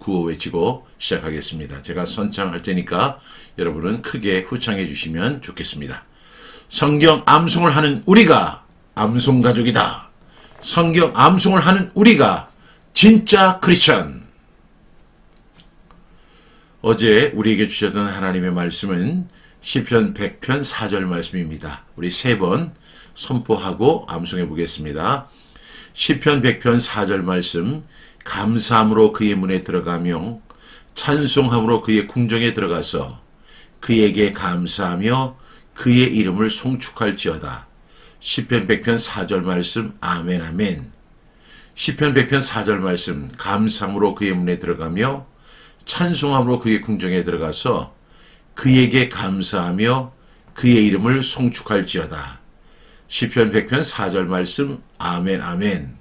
구호 외치고 시작하겠습니다. 제가 선창할 테니까 여러분은 크게 후창해 주시면 좋겠습니다. 성경 암송을 하는 우리가 암송 가족이다. 성경 암송을 하는 우리가 진짜 크리스천. 어제 우리에게 주셨던 하나님의 말씀은 시편 100편 4절 말씀입니다. 우리 세 번 선포하고 암송해 보겠습니다. 시편 100편 4절 말씀. 감사함으로 그의 문에 들어가며 찬송함으로 그의 궁정에 들어가서 그에게 감사하며 그의 이름을 송축할지어다. 시편 100편 4절 말씀. 아멘 아멘. 시편 100편 4절 말씀. 감사함으로 그의 문에 들어가며 찬송함으로 그의 궁정에 들어가서 그에게 감사하며 그의 이름을 송축할지어다. 시편 100편 4절 말씀. 아멘 아멘.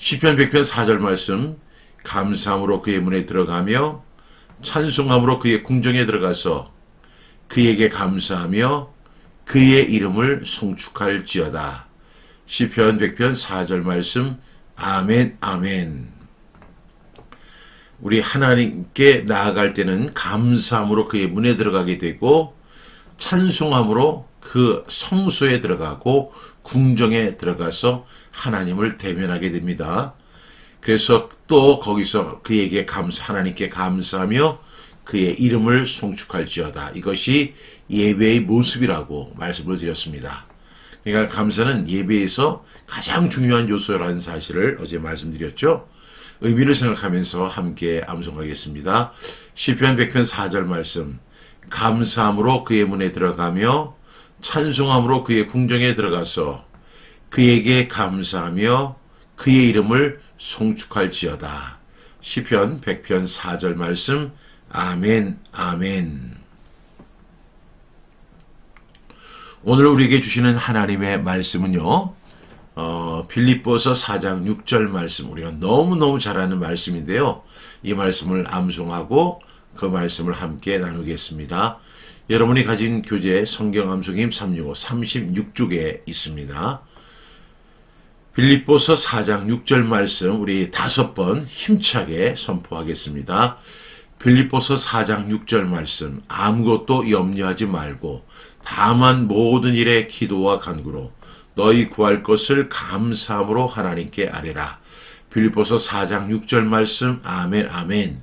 시편 100편 4절 말씀. 감사함으로 그의 문에 들어가며 찬송함으로 그의 궁정에 들어가서 그에게 감사하며 그의 이름을 송축할지어다. 시편 100편 4절 말씀. 아멘 아멘. 우리 하나님께 나아갈 때는 감사함으로 그의 문에 들어가게 되고 찬송함으로 그 성소에 들어가고 궁정에 들어가서 하나님을 대면하게 됩니다. 그래서 또 거기서 그에게 하나님께 감사하며 그의 이름을 송축할지어다. 이것이 예배의 모습이라고 말씀을 드렸습니다. 그러니까 감사는 예배에서 가장 중요한 요소라는 사실을 어제 말씀드렸죠. 의미를 생각하면서 함께 암송하겠습니다. 시편 100편 4절 말씀. 감사함으로 그의 문에 들어가며 찬송함으로 그의 궁정에 들어가서 그에게 감사하며 그의 이름을 송축할지어다. 시편 100편 4절 말씀. 아멘 아멘. 오늘 우리에게 주시는 하나님의 말씀은요, 빌립보서 4장 6절 말씀, 우리가 너무너무 잘 아는 말씀인데요. 이 말씀을 암송하고 그 말씀을 함께 나누겠습니다. 여러분이 가진 교재 성경 암송임 365 36쪽에 있습니다. 빌립보서 4장 6절 말씀 우리 5번 힘차게 선포하겠습니다. 빌립보서 4장 6절 말씀. 아무것도 염려하지 말고 다만 모든 일에 기도와 간구로 너희 구할 것을 감사함으로 하나님께 아뢰라. 빌립보서 4장 6절 말씀. 아멘 아멘.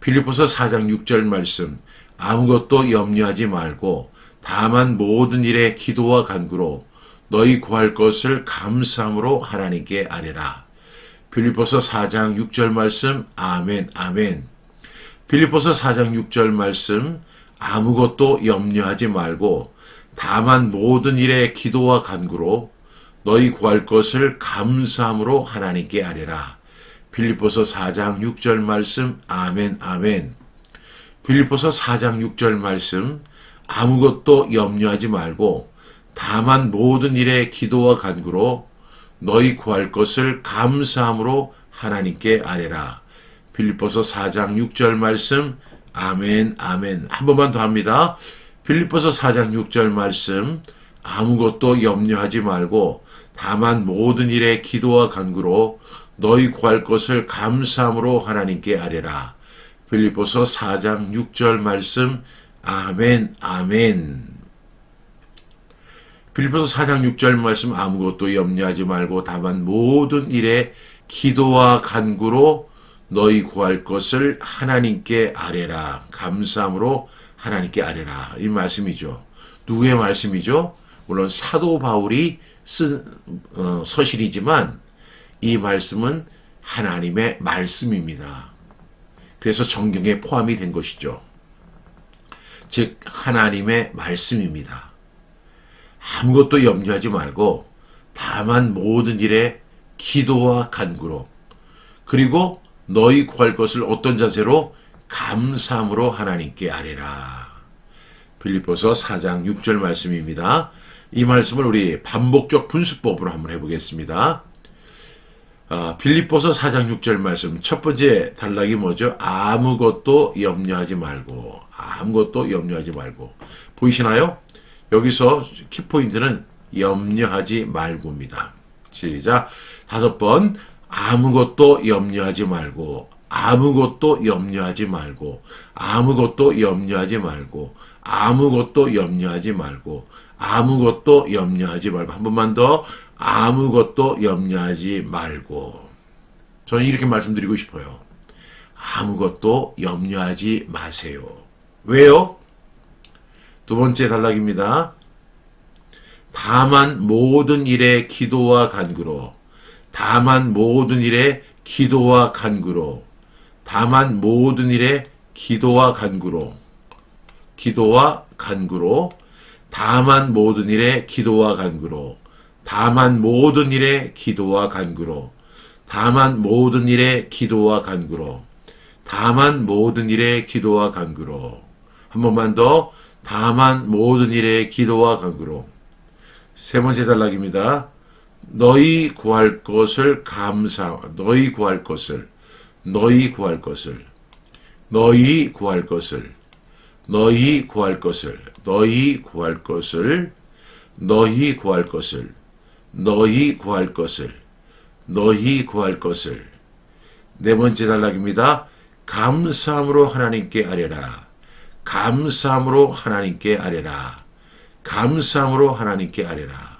빌립보서 4장 6절 말씀. 아무것도 염려하지 말고 다만 모든 일에 기도와 간구로 너희 구할 것을 감사함으로 하나님께 아뢰라. 빌립보서 4장 6절 말씀. 아멘 아멘. 빌립보서 4장 6절 말씀. 아무것도 염려하지 말고 다만 모든 일에 기도와 간구로 너희 구할 것을 감사함으로 하나님께 아뢰라. 빌립보서 4장 6절 말씀. 아멘 아멘. 빌립보서 4장 6절 말씀. 아무것도 염려하지 말고 다만 모든 일에 기도와 간구로 너희 구할 것을 감사함으로 하나님께 아뢰라. 빌립보서 4장 6절 말씀. 아멘 아멘. 한 번만 더 합니다. 빌립보서 4장 6절 말씀. 아무것도 염려하지 말고 다만 모든 일에 기도와 간구로 너희 구할 것을 감사함으로 하나님께 아뢰라. 빌립보서 4장 6절 말씀. 아멘 아멘. 빌립보서 4장 6절 말씀. 아무것도 염려하지 말고 다만 모든 일에 기도와 간구로 너희 구할 것을 하나님께 아뢰라. 감사함으로 하나님께 아뢰라. 이 말씀이죠. 누구의 말씀이죠? 물론 사도 바울이 쓴 서실이지만 이 말씀은 하나님의 말씀입니다. 그래서 정경에 포함이 된 것이죠. 즉 하나님의 말씀입니다. 아무것도 염려하지 말고 다만 모든 일에 기도와 간구로 그리고 너희 구할 것을 어떤 자세로? 감사함으로 하나님께 아뢰라. 빌립보서 4장 6절 말씀입니다. 이 말씀을 우리 반복적 분수법으로 한번 해보겠습니다. 빌립보서 4장 6절 말씀. 첫 번째 단락이 뭐죠? 아무것도 염려하지 말고. 아무것도 염려하지 말고. 보이시나요? 여기서 키포인트는 염려하지 말고입니다. 시작. 5번. 아무것도 염려하지 말고. 아무것도 염려하지 말고, 아무것도 염려하지 말고, 아무것도 염려하지 말고, 아무것도 염려하지 말고, 한 번만 더, 아무것도 염려하지 말고. 저는 이렇게 말씀드리고 싶어요. 아무것도 염려하지 마세요. 왜요? 두 번째 단락입니다. 다만 모든 일에 기도와 간구로, 다만 모든 일에 기도와 간구로, 다만 모든 일에 기도와 간구로, 기도와 간구로, 다만 모든 일에 기도와 간구로, 다만 모든 일에 기도와 간구로, 다만 모든 일에 기도와 간구로, 다만 모든 일에 기도와 간구로. 한 번만 더. 다만 모든 일에 기도와 간구로. 세 번째 단락입니다. 너희 구할 것을 너희 구할 것을, 너희 구할 것을, 너희 구할 것을, 너희 구할 것을, 너희 구할 것을, 너희 구할 것을, 너희 구할 것을, 너희 구할 것을. 네 번째 단락입니다. 감사함으로 하나님께 아뢰라. 감사함으로 하나님께 아뢰라. 감사함으로 하나님께 아뢰라.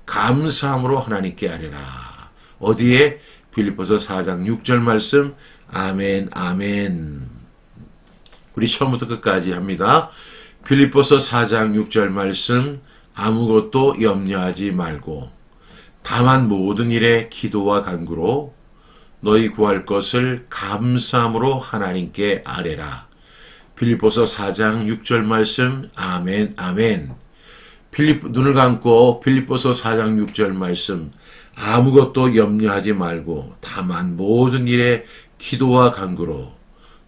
감사함으로 하나님께 아뢰라. 어디에? 빌립보서 4장 6절 말씀. 아멘, 아멘. 우리 처음부터 끝까지 합니다. 빌립보서 4장 6절 말씀. 아무것도 염려하지 말고 다만 모든 일에 기도와 간구로 너희 구할 것을 감사함으로 하나님께 아뢰라. 빌립보서 4장 6절 말씀. 아멘, 아멘. 눈을 감고 빌립보서 4장 6절 말씀. 아무것도 염려하지 말고 다만 모든 일에 기도와 간구로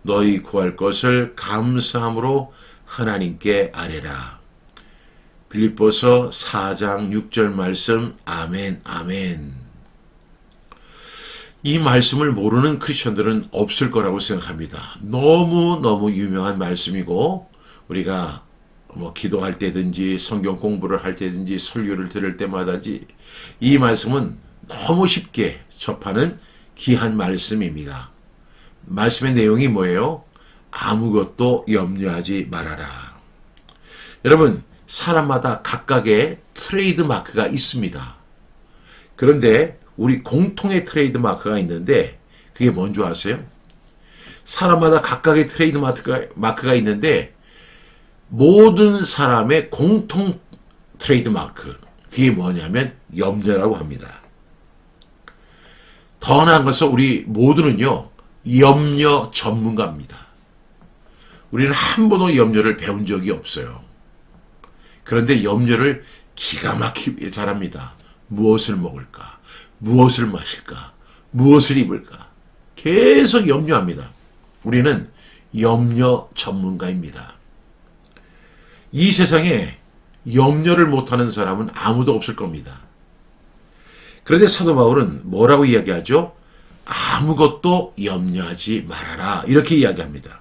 너희 구할 것을 감사함으로 하나님께 아뢰라. 빌립보서 4장 6절 말씀. 아멘, 아멘. 이 말씀을 모르는 크리스천들은 없을 거라고 생각합니다. 너무너무 유명한 말씀이고 우리가 기도할 때든지 성경 공부를 할 때든지 설교를 들을 때마다지 이 말씀은 너무 쉽게 접하는 귀한 말씀입니다. 말씀의 내용이 뭐예요? 아무것도 염려하지 말아라. 여러분, 사람마다 각각의 트레이드 마크가 있습니다. 그런데 우리 공통의 트레이드 마크가 있는데 그게 뭔지 아세요? 사람마다 각각의 트레이드 마크가 있는데 모든 사람의 공통 트레이드 마크, 그게 뭐냐면 염려라고 합니다. 더 나은 것은 우리 모두는요, 염려 전문가입니다. 우리는 한 번도 염려를 배운 적이 없어요. 그런데 염려를 기가 막히게 잘합니다. 무엇을 먹을까? 무엇을 마실까? 무엇을 입을까? 계속 염려합니다. 우리는 염려 전문가입니다. 이 세상에 염려를 못하는 사람은 아무도 없을 겁니다. 그런데 사도 바울은 뭐라고 이야기하죠? 아무것도 염려하지 말아라. 이렇게 이야기합니다.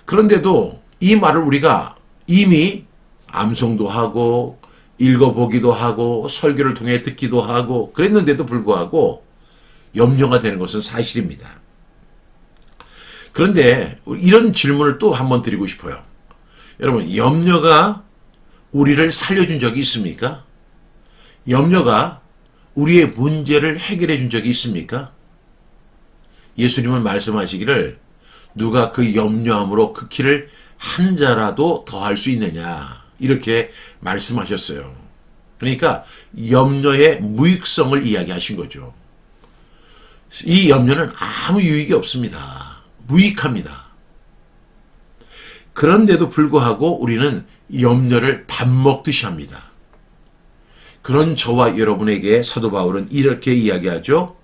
그런데도 이 말을 우리가 이미 암송도 하고 읽어보기도 하고 설교를 통해 듣기도 하고 그랬는데도 불구하고 염려가 되는 것은 사실입니다. 그런데 이런 질문을 또 한번 드리고 싶어요. 여러분, 염려가 우리를 살려준 적이 있습니까? 염려가 우리의 문제를 해결해 준 적이 있습니까? 예수님은 말씀하시기를 누가 그 염려함으로 그 키를 한 자라도 더할 수 있느냐 이렇게 말씀하셨어요. 그러니까 염려의 무익성을 이야기하신 거죠. 이 염려는 아무 유익이 없습니다. 무익합니다. 그런데도 불구하고 우리는 염려를 밥 먹듯이 합니다. 그런 저와 여러분에게 사도 바울은 이렇게 이야기하죠.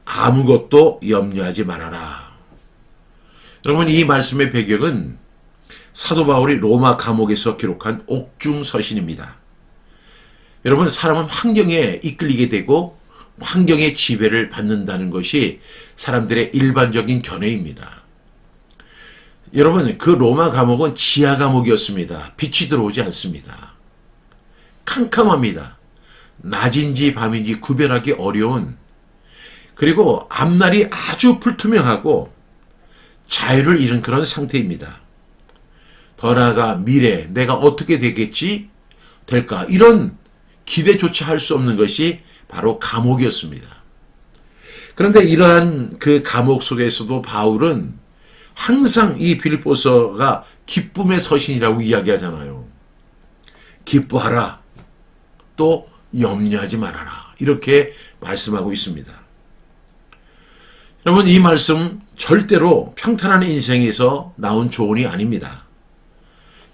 아무것도 염려하지 말아라. 여러분, 이 말씀의 배경은 사도 바울이 로마 감옥에서 기록한 옥중서신입니다. 여러분, 사람은 환경에 이끌리게 되고 환경의 지배를 받는다는 것이 사람들의 일반적인 견해입니다. 여러분, 그 로마 감옥은 지하 감옥이었습니다. 빛이 들어오지 않습니다. 캄캄합니다. 낮인지 밤인지 구별하기 어려운 그리고 앞날이 아주 불투명하고 자유를 잃은 그런 상태입니다. 더 나아가 미래, 내가 어떻게 되겠지? 될까? 이런 기대조차 할 수 없는 것이 바로 감옥이었습니다. 그런데 이러한 그 감옥 속에서도 바울은 항상 이 빌립보서가 기쁨의 서신이라고 이야기하잖아요. 기뻐하라. 또 염려하지 말아라. 이렇게 말씀하고 있습니다. 여러분, 이 말씀 절대로 평탄한 인생에서 나온 조언이 아닙니다.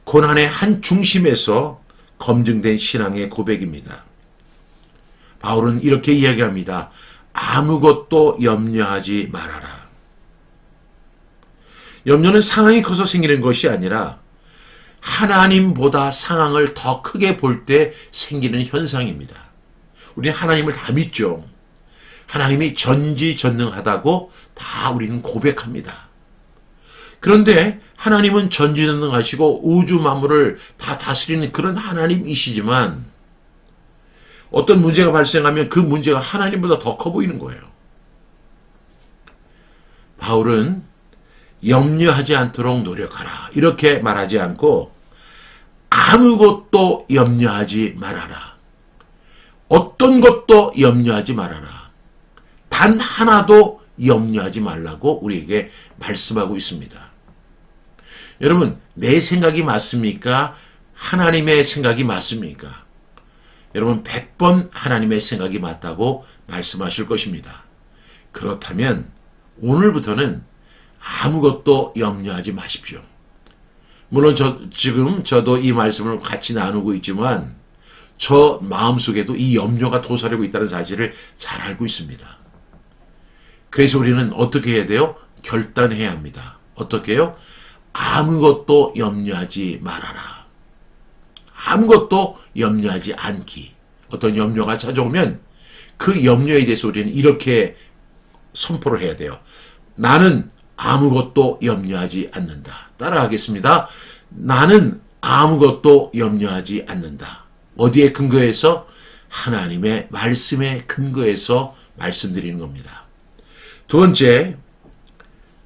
고난의 한 중심에서 검증된 신앙의 고백입니다. 바울은 이렇게 이야기합니다. 아무것도 염려하지 말아라. 염려는 상황이 커서 생기는 것이 아니라 하나님보다 상황을 더 크게 볼 때 생기는 현상입니다. 우리는 하나님을 다 믿죠. 하나님이 전지전능하다고 다 우리는 고백합니다. 그런데 하나님은 전지전능하시고 우주 만물을 다 다스리는 그런 하나님이시지만 어떤 문제가 발생하면 그 문제가 하나님보다 더 커 보이는 거예요. 바울은 염려하지 않도록 노력하라. 이렇게 말하지 않고 아무것도 염려하지 말아라. 어떤 것도 염려하지 말아라. 단 하나도 염려하지 말라고 우리에게 말씀하고 있습니다. 여러분, 내 생각이 맞습니까? 하나님의 생각이 맞습니까? 여러분, 100번 하나님의 생각이 맞다고 말씀하실 것입니다. 그렇다면 오늘부터는 아무것도 염려하지 마십시오. 물론 지금 저도 이 말씀을 같이 나누고 있지만 저 마음속에도 이 염려가 도사리고 있다는 사실을 잘 알고 있습니다. 그래서 우리는 어떻게 해야 돼요? 결단해야 합니다. 어떻게 해요? 아무것도 염려하지 말아라. 아무것도 염려하지 않기. 어떤 염려가 찾아오면 그 염려에 대해서 우리는 이렇게 선포를 해야 돼요. 나는 아무것도 염려하지 않는다. 따라하겠습니다. 나는 아무것도 염려하지 않는다. 어디에 근거해서? 하나님의 말씀에 근거해서 말씀드리는 겁니다. 두 번째,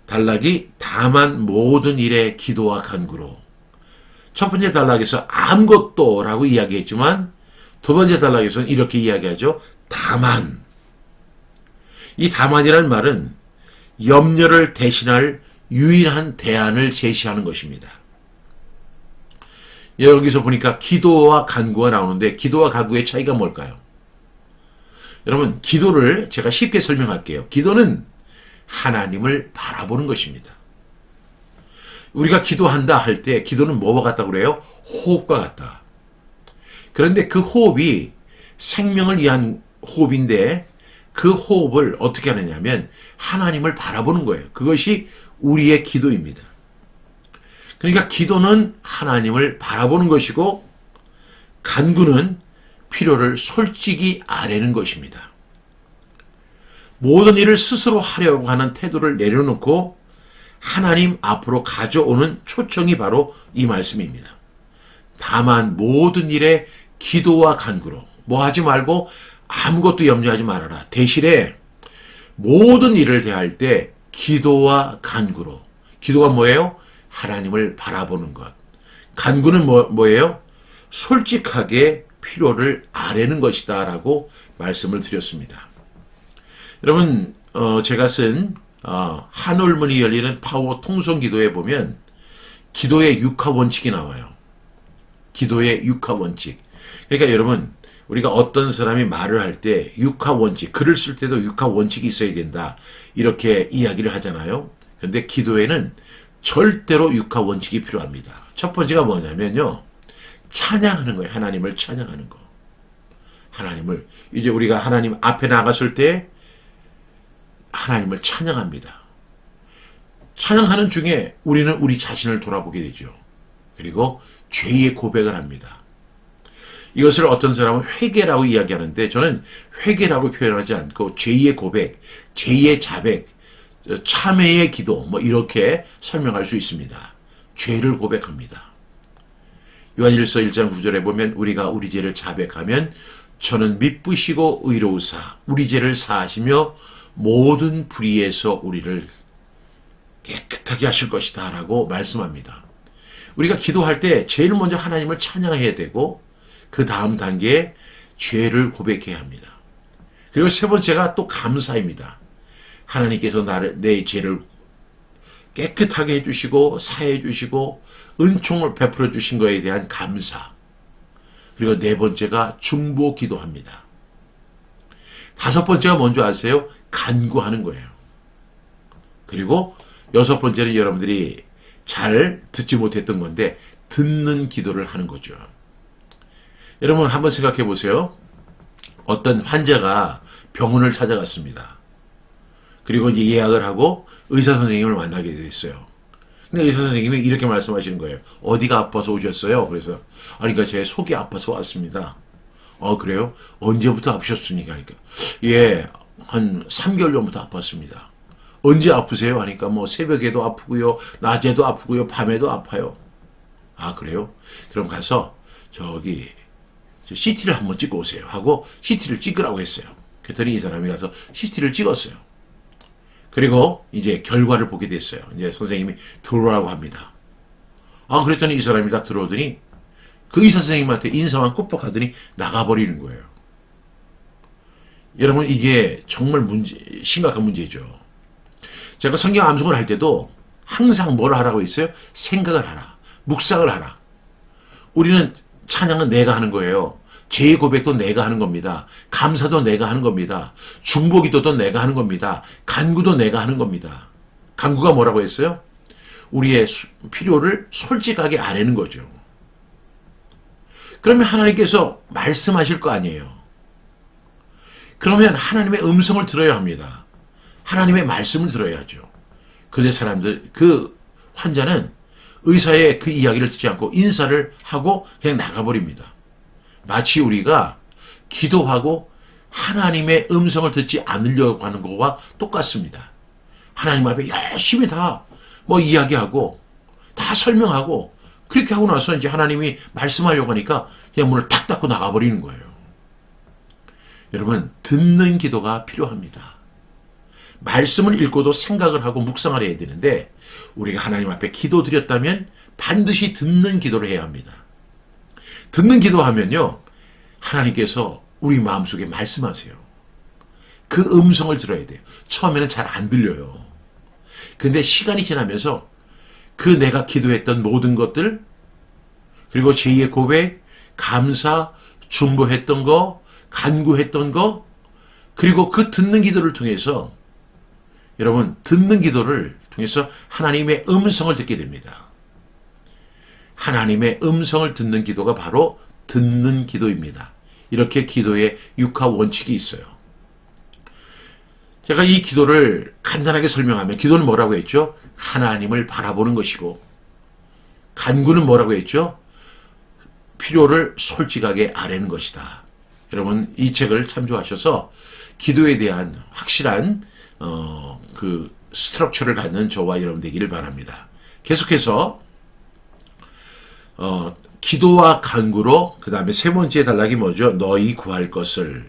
단락이 다만 모든 일에 기도와 간구로. 첫 번째 단락에서 아무것도 라고 이야기했지만 두 번째 단락에서는 이렇게 이야기하죠. 다만. 이 다만이라는 말은 염려를 대신할 유일한 대안을 제시하는 것입니다. 여기서 보니까 기도와 간구가 나오는데 기도와 간구의 차이가 뭘까요? 여러분, 기도를 제가 쉽게 설명할게요. 기도는 하나님을 바라보는 것입니다. 우리가 기도한다 할 때 기도는 뭐와 같다고 그래요? 호흡과 같다. 그런데 그 호흡이 생명을 위한 호흡인데 그 호흡을 어떻게 하느냐면 하나님을 바라보는 거예요. 그것이 우리의 기도입니다. 그러니까 기도는 하나님을 바라보는 것이고 간구는 필요를 솔직히 아뢰는 것입니다. 모든 일을 스스로 하려고 하는 태도를 내려놓고 하나님 앞으로 가져오는 초청이 바로 이 말씀입니다. 다만 모든 일에 기도와 간구로 뭐 하지 말고 아무것도 염려하지 말아라. 대신에 모든 일을 대할 때 기도와 간구로. 기도가 뭐예요? 하나님을 바라보는 것. 간구는 뭐예요? 솔직하게 필요를 아뢰는 것이다 라고 말씀을 드렸습니다. 여러분, 제가 쓴 한올문이 열리는 파워 통성기도에 보면 기도의 6화 원칙이 나와요. 기도의 6화 원칙. 그러니까 여러분, 우리가 어떤 사람이 말을 할 때 6화 원칙, 글을 쓸 때도 6화 원칙이 있어야 된다. 이렇게 이야기를 하잖아요. 그런데 기도에는 절대로 6화 원칙이 필요합니다. 첫 번째가 뭐냐면요. 찬양하는 거예요. 하나님을 찬양하는 거. 하나님을, 이제 우리가 하나님 앞에 나갔을 때 하나님을 찬양합니다. 찬양하는 중에 우리는 우리 자신을 돌아보게 되죠. 그리고 죄의 고백을 합니다. 이것을 어떤 사람은 회개라고 이야기하는데 저는 회개라고 표현하지 않고 죄의 고백, 죄의 자백, 참회의 기도 뭐 이렇게 설명할 수 있습니다. 죄를 고백합니다. 요한일서 1장 9절에 보면 우리가 우리 죄를 자백하면 저는 미쁘시고 의로우사 우리 죄를 사하시며 모든 불의에서 우리를 깨끗하게 하실 것이다 라고 말씀합니다. 우리가 기도할 때 제일 먼저 하나님을 찬양해야 되고 그 다음 단계에 죄를 고백해야 합니다. 그리고 세 번째가 또 감사입니다. 하나님께서 내 죄를 깨끗하게 해주시고 사해 주시고 은총을 베풀어 주신 것에 대한 감사. 그리고 네 번째가 중보 기도합니다. 다섯 번째가 뭔지 아세요? 간구하는 거예요. 그리고 여섯 번째는 여러분들이 잘 듣지 못했던 건데 듣는 기도를 하는 거죠. 여러분 한번 생각해 보세요. 어떤 환자가 병원을 찾아갔습니다. 그리고 이제 예약을 하고 의사 선생님을 만나게 됐어요. 근데 의사 선생님이 이렇게 말씀하시는 거예요. 어디가 아파서 오셨어요? 그래서 그러니까 제 속이 아파서 왔습니다. 그래요? 언제부터 아프셨습니까? 그러니까 예, 한 3개월 전부터 아팠습니다. 언제 아프세요? 하니까 뭐 새벽에도 아프고요, 낮에도 아프고요, 밤에도 아파요. 아 그래요? 그럼 가서 저기 CT를 한번 찍고 오세요 하고 CT를 찍으라고 했어요. 그랬더니 이 사람이 가서 CT를 찍었어요. 그리고 이제 결과를 보게 됐어요. 이제 선생님이 들어오라고 합니다. 그랬더니 이 사람이 딱 들어오더니 그 의사 선생님한테 인사만 꾹뻑 하더니 나가버리는 거예요. 여러분 이게 정말 심각한 문제죠. 제가 성경 암송을 할 때도 항상 뭘 하라고 했어요? 생각을 하라. 묵상을 하라. 우리는 찬양은 내가 하는 거예요. 죄의 고백도 내가 하는 겁니다. 감사도 내가 하는 겁니다. 중보기도도 내가 하는 겁니다. 간구도 내가 하는 겁니다. 간구가 뭐라고 했어요? 우리의 필요를 솔직하게 아뢰는 거죠. 그러면 하나님께서 말씀하실 거 아니에요. 그러면 하나님의 음성을 들어야 합니다. 하나님의 말씀을 들어야죠. 그런데 그 환자는 의사의 그 이야기를 듣지 않고 인사를 하고 그냥 나가버립니다. 마치 우리가 기도하고 하나님의 음성을 듣지 않으려고 하는 것과 똑같습니다. 하나님 앞에 열심히 다 이야기하고 다 설명하고 그렇게 하고 나서 이제 하나님이 말씀하려고 하니까 그냥 문을 탁 닫고 나가버리는 거예요. 여러분 듣는 기도가 필요합니다. 말씀을 읽고도 생각을 하고 묵상을 해야 되는데 우리가 하나님 앞에 기도드렸다면 반드시 듣는 기도를 해야 합니다. 듣는 기도하면요 하나님께서 우리 마음속에 말씀하세요. 그 음성을 들어야 돼요. 처음에는 잘 안 들려요. 근데 시간이 지나면서 그 내가 기도했던 모든 것들 그리고 제2의 고백, 감사, 중보했던 거, 간구했던 거 그리고 그 듣는 기도를 통해서 여러분 듣는 기도를 통해서 하나님의 음성을 듣게 됩니다. 하나님의 음성을 듣는 기도가 바로 듣는 기도입니다. 이렇게 기도의 육하 원칙이 있어요. 제가 이 기도를 간단하게 설명하면 기도는 뭐라고 했죠? 하나님을 바라보는 것이고 간구는 뭐라고 했죠? 필요를 솔직하게 아뢰는 것이다. 여러분 이 책을 참조하셔서 기도에 대한 확실한 그 스트럭처를 갖는 저와 여러분 되기를 바랍니다. 계속해서 기도와 간구로 그 다음에 세 번째 단락이 뭐죠? 너희 구할 것을.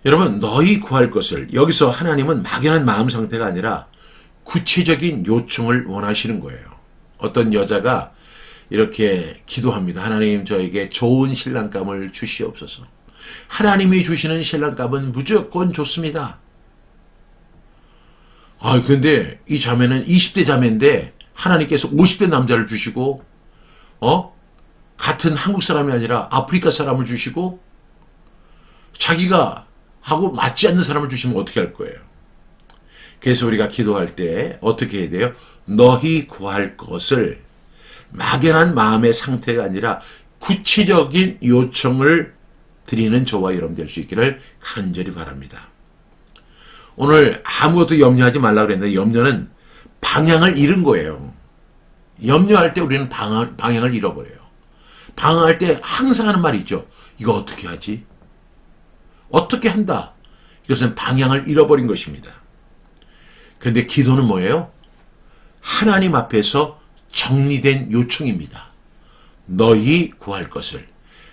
여러분 너희 구할 것을 여기서 하나님은 막연한 마음 상태가 아니라 구체적인 요청을 원하시는 거예요. 어떤 여자가 이렇게 기도합니다. 하나님 저에게 좋은 신랑감을 주시옵소서. 하나님이 주시는 신랑감은 무조건 좋습니다. 근데 이 자매는 20대 자매인데 하나님께서 50대 남자를 주시고 같은 한국 사람이 아니라 아프리카 사람을 주시고 자기가 하고 맞지 않는 사람을 주시면 어떻게 할 거예요? 그래서 우리가 기도할 때 어떻게 해야 돼요? 너희 구할 것을 막연한 마음의 상태가 아니라 구체적인 요청을 드리는 저와 여러분 될 수 있기를 간절히 바랍니다. 오늘 아무것도 염려하지 말라고 그랬는데 염려는 방향을 잃은 거예요. 염려할 때 우리는 방향을 잃어버려요. 방황할 때 항상 하는 말이 있죠. 이거 어떻게 하지? 어떻게 한다? 이것은 방향을 잃어버린 것입니다. 그런데 기도는 뭐예요? 하나님 앞에서 정리된 요청입니다. 너희 구할 것을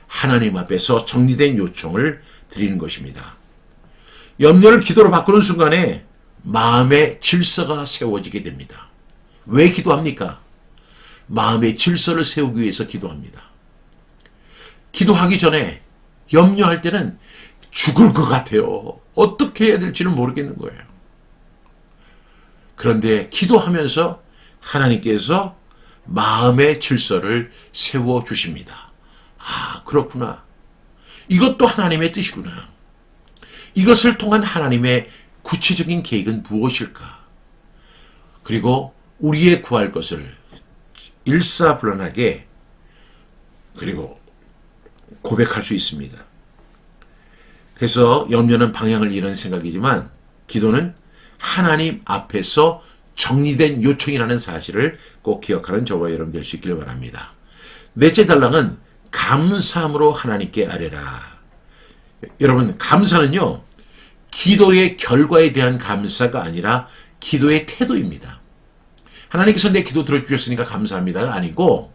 하나님 앞에서 정리된 요청을 드리는 것입니다. 염려를 기도로 바꾸는 순간에 마음의 질서가 세워지게 됩니다. 왜 기도합니까? 마음의 질서를 세우기 위해서 기도합니다. 기도하기 전에 염려할 때는 죽을 것 같아요. 어떻게 해야 될지는 모르겠는 거예요. 그런데 기도하면서 하나님께서 마음의 질서를 세워주십니다. 아, 그렇구나. 이것도 하나님의 뜻이구나. 이것을 통한 하나님의 구체적인 계획은 무엇일까? 그리고 우리의 구할 것을 일사불란하게 그리고 고백할 수 있습니다. 그래서 염려는 방향을 잃은 생각이지만 기도는 하나님 앞에서 정리된 요청이라는 사실을 꼭 기억하는 저와 여러분 될 수 있기를 바랍니다. 넷째 달랑은 감사함으로 하나님께 아뢰라. 여러분, 감사는요, 기도의 결과에 대한 감사가 아니라 기도의 태도입니다. 하나님께서 내 기도 들어주셨으니까 감사합니다가 아니고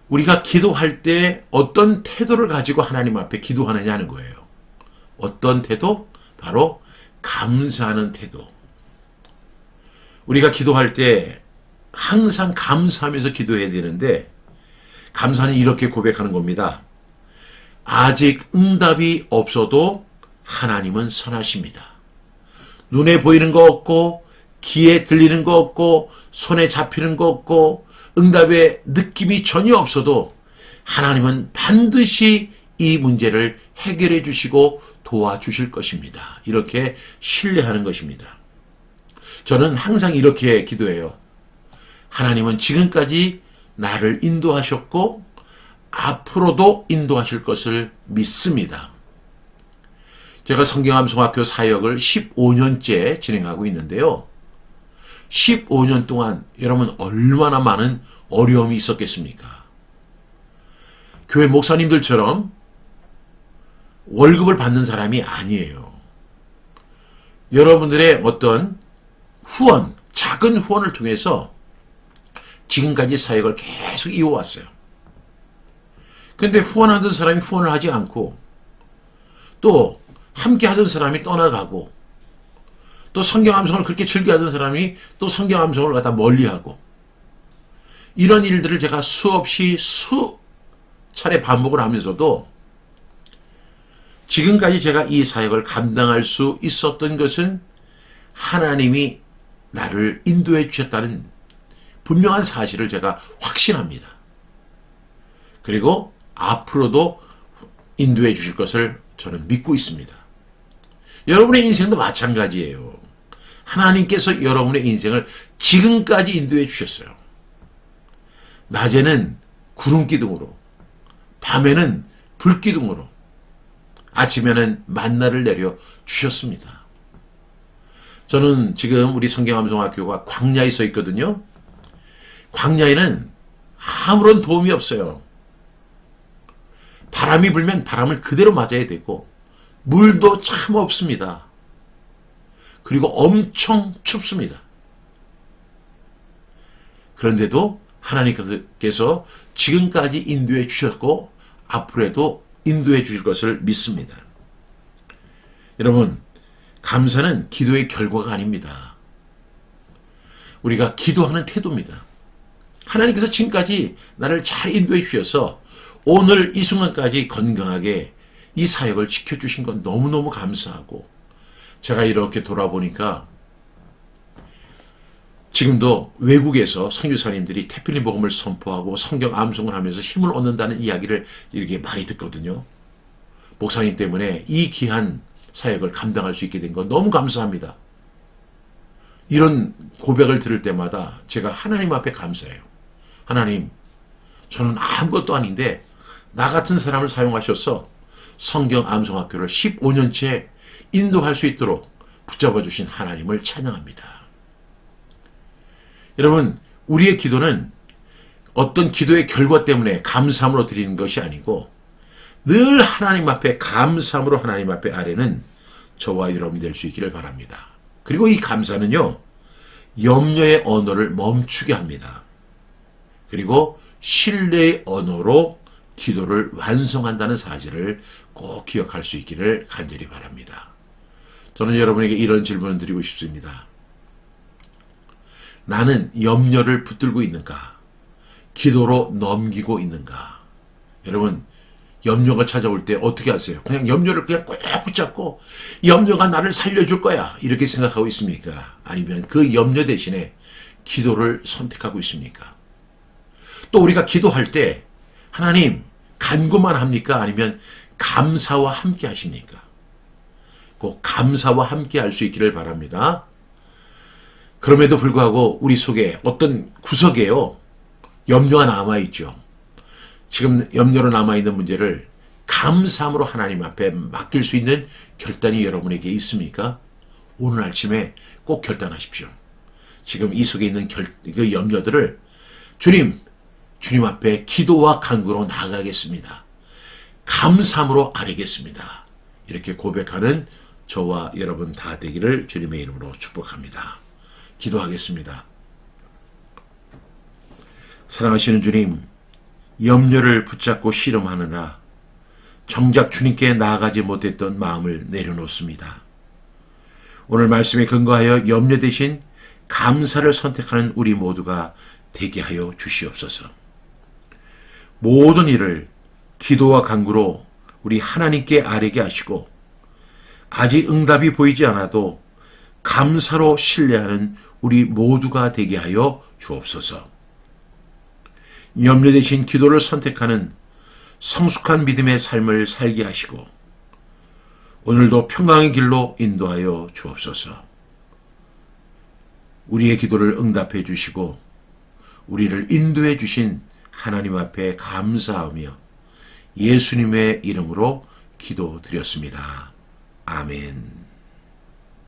우리가 기도할 때 어떤 태도를 가지고 하나님 앞에 기도하느냐 하는 거예요. 어떤 태도? 바로 감사하는 태도. 우리가 기도할 때 항상 감사하면서 기도해야 되는데 감사는 이렇게 고백하는 겁니다. 아직 응답이 없어도 하나님은 선하십니다. 눈에 보이는 거 없고 귀에 들리는 거 없고 손에 잡히는 거 없고 응답의 느낌이 전혀 없어도 하나님은 반드시 이 문제를 해결해 주시고 도와주실 것입니다. 이렇게 신뢰하는 것입니다. 저는 항상 이렇게 기도해요. 하나님은 지금까지 나를 인도하셨고 앞으로도 인도하실 것을 믿습니다. 제가 성경암송학교 사역을 15년째 진행하고 있는데요. 15년 동안 여러분 얼마나 많은 어려움이 있었겠습니까? 교회 목사님들처럼 월급을 받는 사람이 아니에요. 여러분들의 어떤 후원, 작은 후원을 통해서 지금까지 사역을 계속 이어왔어요. 근데 후원하던 사람이 후원을 하지 않고 또 함께 하던 사람이 떠나가고 또 성경 암송을 그렇게 즐겨하던 사람이 또 성경 암송을 갖다 멀리하고 이런 일들을 제가 수없이 수차례 반복을 하면서도 지금까지 제가 이 사역을 감당할 수 있었던 것은 하나님이 나를 인도해 주셨다는 분명한 사실을 제가 확신합니다. 그리고 앞으로도 인도해 주실 것을 저는 믿고 있습니다. 여러분의 인생도 마찬가지예요. 하나님께서 여러분의 인생을 지금까지 인도해 주셨어요. 낮에는 구름기둥으로, 밤에는 불기둥으로, 아침에는 만나를 내려 주셨습니다. 저는 지금 우리 성경암송학교가 광야에 서 있거든요. 광야에는 아무런 도움이 없어요. 바람이 불면 바람을 그대로 맞아야 되고 물도 참 없습니다. 그리고 엄청 춥습니다. 그런데도 하나님께서 지금까지 인도해 주셨고 앞으로도 인도해 주실 것을 믿습니다. 여러분, 감사는 기도의 결과가 아닙니다. 우리가 기도하는 태도입니다. 하나님께서 지금까지 나를 잘 인도해 주셔서 오늘 이 순간까지 건강하게 이 사역을 지켜주신 건 너무너무 감사하고 제가 이렇게 돌아보니까 지금도 외국에서 선교사님들이 태필린 복음을 선포하고 성경 암송을 하면서 힘을 얻는다는 이야기를 이렇게 많이 듣거든요. 목사님 때문에 이 귀한 사역을 감당할 수 있게 된 건 너무 감사합니다. 이런 고백을 들을 때마다 제가 하나님 앞에 감사해요. 하나님, 저는 아무것도 아닌데 나 같은 사람을 사용하셔서 성경 암송학교를 15년째 인도할 수 있도록 붙잡아 주신 하나님을 찬양합니다. 여러분, 우리의 기도는 어떤 기도의 결과 때문에 감사함으로 드리는 것이 아니고 늘 하나님 앞에 감사함으로 하나님 앞에 아뢰는 저와 여러분이 될 수 있기를 바랍니다. 그리고 이 감사는요, 염려의 언어를 멈추게 합니다. 그리고 신뢰의 언어로 기도를 완성한다는 사실을 꼭 기억할 수 있기를 간절히 바랍니다. 저는 여러분에게 이런 질문을 드리고 싶습니다. 나는 염려를 붙들고 있는가? 기도로 넘기고 있는가? 여러분, 염려가 찾아올 때 어떻게 하세요? 그냥 염려를 그냥 꼭 붙잡고 염려가 나를 살려줄 거야 이렇게 생각하고 있습니까? 아니면 그 염려 대신에 기도를 선택하고 있습니까? 또 우리가 기도할 때 하나님 간구만 합니까? 아니면 감사와 함께 하십니까? 꼭 감사와 함께 할 수 있기를 바랍니다. 그럼에도 불구하고 우리 속에 어떤 구석에요 염려가 남아있죠. 지금 염려로 남아있는 문제를 감사함으로 하나님 앞에 맡길 수 있는 결단이 여러분에게 있습니까? 오늘 아침에 꼭 결단하십시오. 지금 이 속에 있는 그 염려들을 주님 앞에 기도와 간구로 나아가겠습니다. 감사함으로 아뢰겠습니다. 이렇게 고백하는 저와 여러분 다 되기를 주님의 이름으로 축복합니다. 기도하겠습니다. 사랑하시는 주님, 염려를 붙잡고 씨름하느라 정작 주님께 나아가지 못했던 마음을 내려놓습니다. 오늘 말씀에 근거하여 염려 대신 감사를 선택하는 우리 모두가 되게 하여 주시옵소서. 모든 일을 기도와 간구로 우리 하나님께 아뢰게 하시고 아직 응답이 보이지 않아도 감사로 신뢰하는 우리 모두가 되게 하여 주옵소서. 염려 대신 기도를 선택하는 성숙한 믿음의 삶을 살게 하시고 오늘도 평강의 길로 인도하여 주옵소서. 우리의 기도를 응답해 주시고 우리를 인도해 주신 하나님 앞에 감사하며 예수님의 이름으로 기도드렸습니다. 아멘.